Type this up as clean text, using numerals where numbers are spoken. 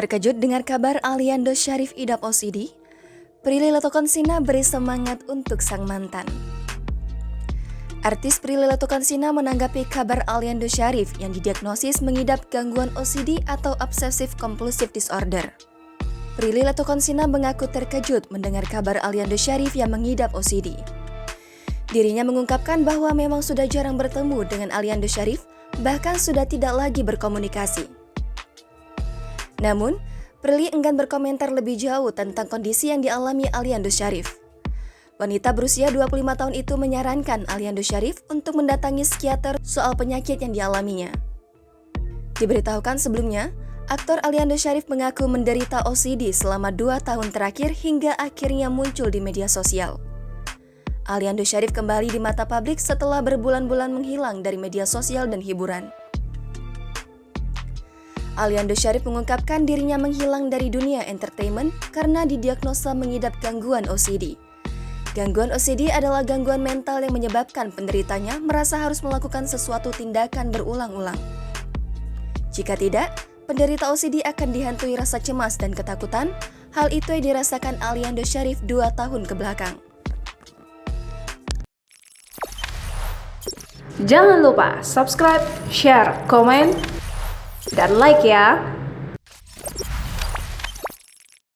Terkejut dengar kabar Aliando Syarif idap OCD? Prilly Latuconsina beri semangat untuk sang mantan. Artis Prilly Latuconsina menanggapi kabar Aliando Syarif yang didiagnosis mengidap gangguan OCD atau Obsessive Compulsive Disorder. Prilly Latuconsina mengaku terkejut mendengar kabar Aliando Syarif yang mengidap OCD. Dirinya mengungkapkan bahwa memang sudah jarang bertemu dengan Aliando Syarif, bahkan sudah tidak lagi berkomunikasi. Namun, Prilly enggan berkomentar lebih jauh tentang kondisi yang dialami Aliando Syarif. Wanita berusia 25 tahun itu menyarankan Aliando Syarif untuk mendatangi psikiater soal penyakit yang dialaminya. Diberitahukan sebelumnya, aktor Aliando Syarif mengaku menderita OCD selama 2 tahun terakhir hingga akhirnya muncul di media sosial. Aliando Syarif kembali di mata publik setelah berbulan-bulan menghilang dari media sosial dan hiburan. Aliando Syarif mengungkapkan dirinya menghilang dari dunia entertainment karena didiagnosa mengidap gangguan OCD. Gangguan OCD adalah gangguan mental yang menyebabkan penderitanya merasa harus melakukan sesuatu tindakan berulang-ulang. Jika tidak, penderita OCD akan dihantui rasa cemas dan ketakutan. Hal itu yang dirasakan Aliando Syarif 2 tahun ke belakang. Jangan lupa subscribe, share, komen, dan like ya.